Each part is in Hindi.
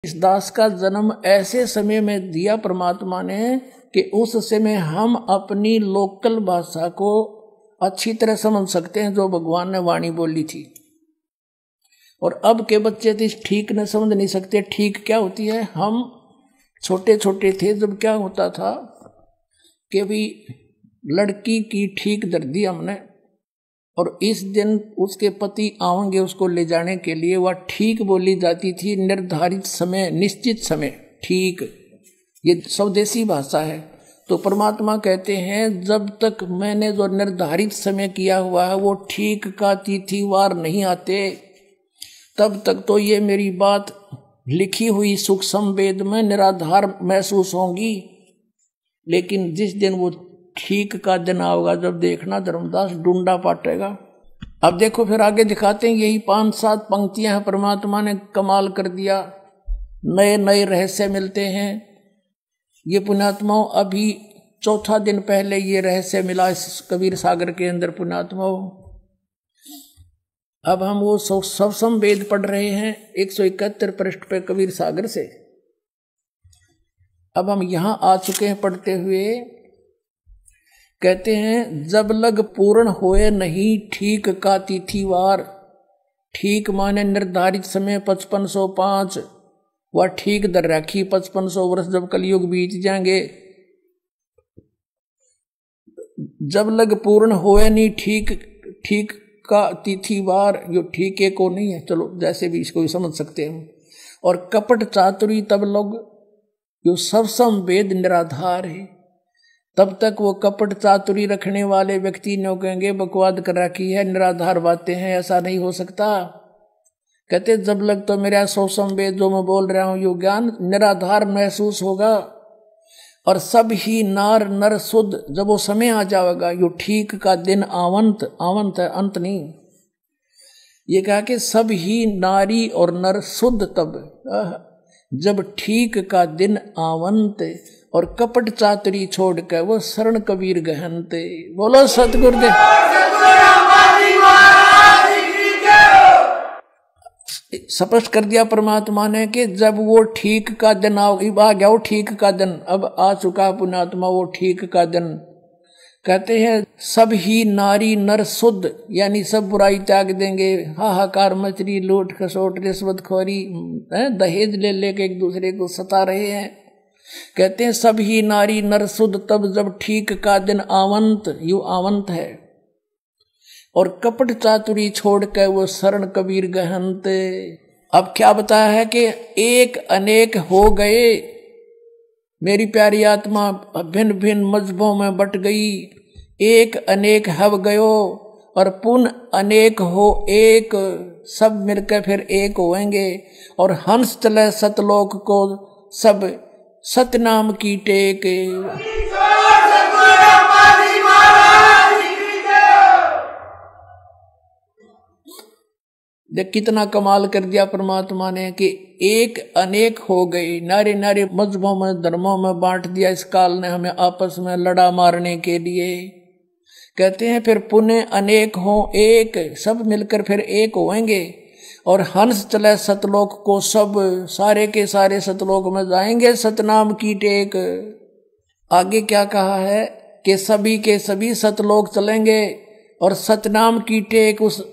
इस दास का जन्म ऐसे समय में दिया परमात्मा ने कि उस समय हम अपनी लोकल भाषा को अच्छी तरह समझ सकते हैं जो भगवान ने वाणी बोली थी। और अब के बच्चे तो इस ठीक न समझ नहीं सकते। ठीक क्या होती है? हम छोटे छोटे थे जब क्या होता था कि भी लड़की की ठीक दर दी हमने, और इस दिन उसके पति आएंगे उसको ले जाने के लिए, वह ठीक बोली जाती थी, निर्धारित समय, निश्चित समय, ठीक। ये स्वदेशी भाषा है। तो परमात्मा कहते हैं जब तक मैंने जो निर्धारित समय किया हुआ है वो ठीक का तिथिवार नहीं आते, तब तक तो ये मेरी बात लिखी हुई सुख संवेद में निराधार महसूस होंगी। लेकिन जिस दिन वो ठीक का दिन आओगा, जब देखना धर्मदास डूंडा पाटेगा। अब देखो फिर आगे दिखाते हैं, यही 5-7 पंक्तियां हैं, परमात्मा ने कमाल कर दिया, नए नए रहस्य मिलते हैं। ये पुण्यात्माओं अभी 4था दिन पहले ये रहस्य मिला इस कबीर सागर के अंदर पुण्यात्माओं। अब हम वो सब संवेद पढ़ रहे हैं 171 पृष्ठ पे कबीर सागर से। अब हम यहां आ चुके हैं पढ़ते हुए। कहते हैं जब लग पूर्ण होए नहीं ठीक का तिथिवार, ठीक माने निर्धारित समय 5505, वह ठीक दर रखी 5500 वर्ष जब कलयुग बीत जाएंगे। जब लग पूर्ण होए नहीं ठीक का तिथिवार, जो ठीक है को नहीं है, चलो जैसे भी इसको भी समझ सकते हैं। और कपट चातुरी तब लोग जो सब संवेद निराधार है, तब तक वो कपट चातुरी रखने वाले व्यक्ति ने कहेंगे बकवाद कर रखी है, निराधार बातें हैं, ऐसा नहीं हो सकता। कहते जब लग तो मेरा सब संवेद जो मैं बोल रहा हूं यो ज्ञान निराधार महसूस होगा, और सब ही नार नर शुद्ध जब वो समय आ जाएगा, यो ठीक का दिन आवंत है, अंत नहीं। ये कहा कि सब ही नारी और नर शुद्ध तब जब ठीक का दिन आवंत, और कपट चातुरी छोड़ कर वो शरण कबीर गहनते। बोलो सतगुरुदेव। स्पष्ट कर दिया परमात्मा ने कि जब वो ठीक का दिन आ गया, वो ठीक का दिन अब आ चुका पुण्यात्मा, वो ठीक का दिन। कहते हैं सब ही नारी नर शुद्ध, यानी सब बुराई त्याग देंगे, हाहाकार मचरी, लूट खसोट रिश्वतखोरी, दहेज ले लेके एक दूसरे को सता रहे हैं। कहते हैं सब ही नारी नर शुद्ध तब जब ठीक का दिन आवंत, यू आवंत है, और कपट चातुरी छोड़ कर वो शरण कबीर गहनते। अब क्या बताया है कि एक अनेक हो गए, मेरी प्यारी आत्मा भिन्न भिन्न मजहबों में बट गई, एक अनेक हव गयो, और पुन अनेक हो एक, सब मिलकर फिर एक होएंगे। और हंस चले सतलोक को सब सतनाम की टेक। देख कितना कमाल कर दिया परमात्मा ने कि एक अनेक हो गई, नारे नारे मजहबों में धर्मों में बांट दिया इस काल ने हमें आपस में लड़ा मारने के लिए। कहते हैं फिर पुण्य अनेक हो एक, सब मिलकर फिर एक होएंगे, और हंस चले सतलोक को सब, सारे के सारे सतलोक में जाएंगे सतनाम की टेक। आगे क्या कहा है कि सभी के सभी सतलोक चलेंगे, और सतनाम की टेक उस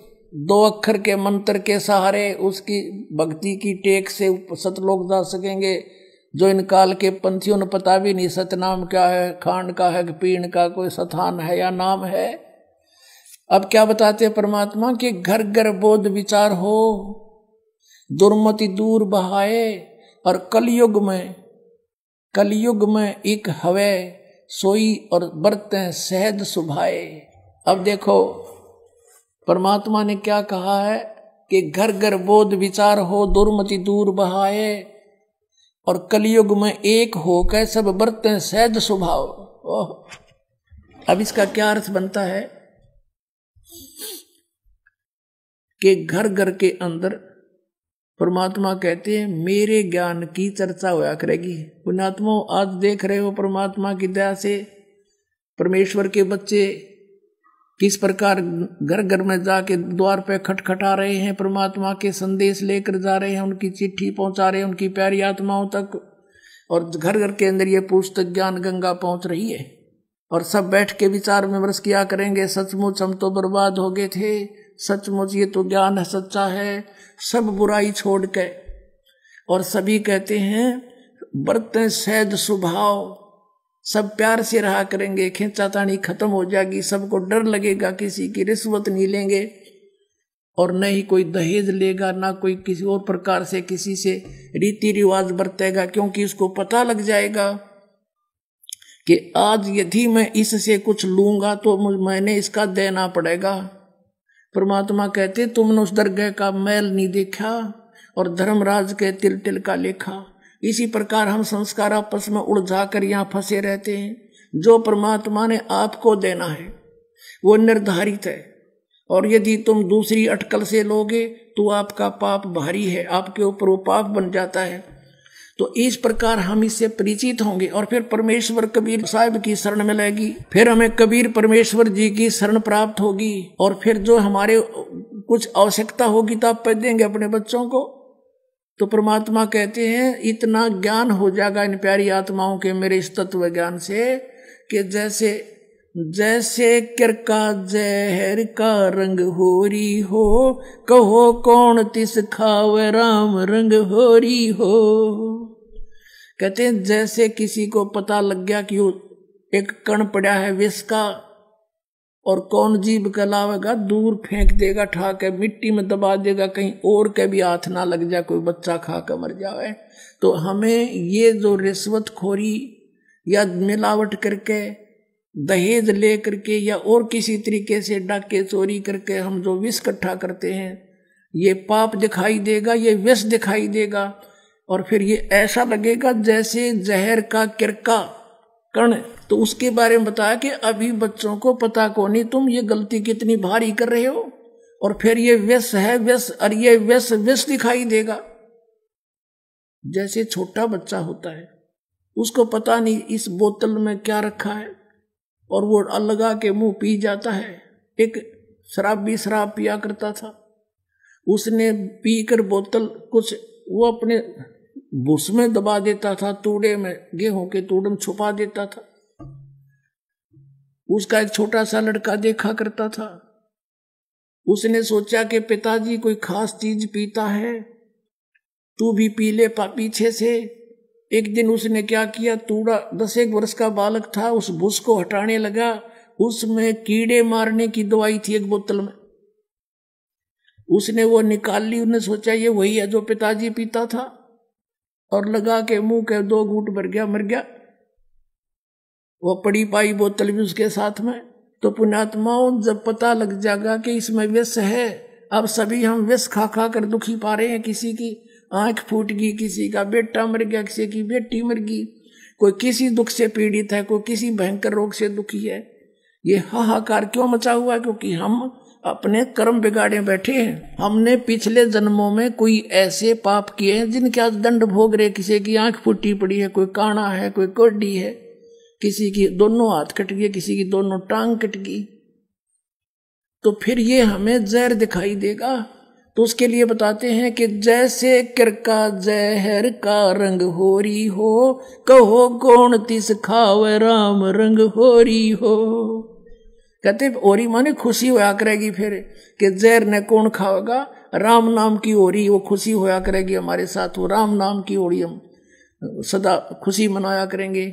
2 अक्षर के मंत्र के सहारे, उसकी भक्ति की टेक से सतलोक जा सकेंगे, जो इन काल के पंथियों ने पता भी नहीं सतनाम क्या है, खांड का है कि पीण का, कोई स्थान है या नाम है। अब क्या बताते हैं परमात्मा कि घर घर बोध विचार हो, दुर्मति दूर बहाए, और कलयुग में एक हवे सोई, और बरतें सहज सुभाए। अब देखो परमात्मा ने क्या कहा है कि घर घर बोध विचार हो, दुर्मति दूर बहाए, और कलयुग में एक हो के सब बरतें सहज स्वभाव। अब इसका क्या अर्थ बनता है कि घर घर के अंदर परमात्मा कहते हैं मेरे ज्ञान की चर्चा होया करेगी। पुण्यात्मा आज देख रहे हो परमात्मा की दया से परमेश्वर के बच्चे किस प्रकार घर घर में जाके द्वार पे खटखटा रहे हैं, परमात्मा के संदेश लेकर जा रहे हैं, उनकी चिट्ठी पहुंचा रहे हैं उनकी प्यारी आत्माओं तक। और घर घर के अंदर ये पुस्तक ज्ञान गंगा पहुंच रही है। और सब बैठ के विचार विमर्श किया करेंगे, सचमुच हम तो बर्बाद हो गए थे, सचमुच ये तो ज्ञान है, सच्चा है, सब बुराई छोड़ के। और सभी कहते हैं बरतें सहज स्वभाव, सब प्यार से रहा करेंगे, खींचातानी खत्म हो जाएगी, सबको डर लगेगा, किसी की रिश्वत नहीं लेंगे और न ही कोई दहेज लेगा, ना कोई किसी और प्रकार से किसी से रीति रिवाज बरतेगा, क्योंकि उसको पता लग जाएगा कि आज यदि मैं इससे कुछ लूंगा तो मैंने इसका देना पड़ेगा। परमात्मा कहते तुमने उस दरगाह का मैल नहीं देखा और धर्मराज के तिल तिल का लेखा। इसी प्रकार हम संस्कार आपस में उलझा कर यहाँ फंसे रहते हैं। जो परमात्मा ने आपको देना है वो निर्धारित है, और यदि तुम दूसरी अटकल से लोगे तो आपका पाप भारी है, आपके ऊपर वो पाप बन जाता है। तो इस प्रकार हम इससे परिचित होंगे और फिर परमेश्वर कबीर साहब की शरण में लगेगी, फिर हमें कबीर परमेश्वर जी की शरण प्राप्त होगी, और फिर जो हमारे कुछ आवश्यकता होगी तो आप देंगे अपने बच्चों को। तो परमात्मा कहते हैं इतना ज्ञान हो जाएगा इन प्यारी आत्माओं के मेरे इस तत्व ज्ञान से कि जैसे जैसे किरका जहर का रंग होरी हो, कहो कौन तिस खावे राम रंग होरी हो। कहते हैं जैसे किसी को पता लग गया कि एक कण पड़ा है विष का, और कौन जीभ कलावेगा, दूर फेंक देगा, ठा के मिट्टी में दबा देगा, कहीं और के भी हाथ ना लग जाए, कोई बच्चा खा कर मर जाए। तो हमें ये जो रिश्वतखोरी या मिलावट करके, दहेज ले करके या और किसी तरीके से डाके चोरी करके हम जो विष इकट्ठा करते हैं, ये पाप दिखाई देगा, ये विष दिखाई देगा, और फिर ये ऐसा लगेगा जैसे जहर का किरका कण। तो उसके बारे में बताया कि अभी बच्चों को पता को नहीं तुम ये गलती कितनी भारी कर रहे हो, और फिर ये विष है विष, और ये विष दिखाई देगा। जैसे छोटा बच्चा होता है, उसको पता नहीं इस बोतल में क्या रखा है, और वो लगा के मुंह पी जाता है। एक शराबी शराब पिया करता था, उसने पीकर बोतल कुछ वो अपने भूस में दबा देता था, तूड़े में, गेहूं के तूड़े में छुपा देता था। उसका एक छोटा सा लड़का देखा करता था, उसने सोचा कि पिताजी कोई खास चीज पीता है, तू भी पी ले पीछे से। एक दिन उसने क्या किया, तूड़ा 10 वर्ष का बालक था, उस भूस को हटाने लगा, उसमें कीड़े मारने की दवाई थी एक बोतल में, उसने वो निकाल ली। उसने सोचा ये वही है जो पिताजी पीता था, और लगा के मुंह के 2 घूंट भर गया, मर गया। वो पड़ी पाई बोतल भी उसके साथ में। तो पुण्यात्माओं जब पता लग जाएगा कि इसमें विष है, अब सभी हम विष खा खा कर दुखी पा रहे हैं, किसी की आंख फूट गई, किसी का बेटा मर गया, किसी की बेटी मर गई, कोई किसी दुख से पीड़ित है, कोई किसी भयंकर रोग से दुखी है। ये हाहाकार क्यों मचा हुआ है? क्योंकि हम अपने कर्म बिगाड़े बैठे हैं। हमने पिछले जन्मों में कोई ऐसे पाप किए हैं जिनके आज दंड भोग रहे। किसी की आंख फूटी पड़ी है, कोई काना है, कोई कोडी है, किसी की दोनों हाथ कट गए, किसी की दोनों टांग कट गई। तो फिर ये हमें जहर दिखाई देगा। तो उसके लिए बताते हैं कि जैसे किरका जहर का रंग होरी हो, कहो कौन तिस खावे राम रंग होरी हो। कहते होरी माने खुशी होया करेगी, फिर कि जहर ने कौन खाएगा, राम नाम की होरी, वो खुशी होया करेगी हमारे साथ, वो राम नाम की होरी हम सदा खुशी मनाया करेंगे।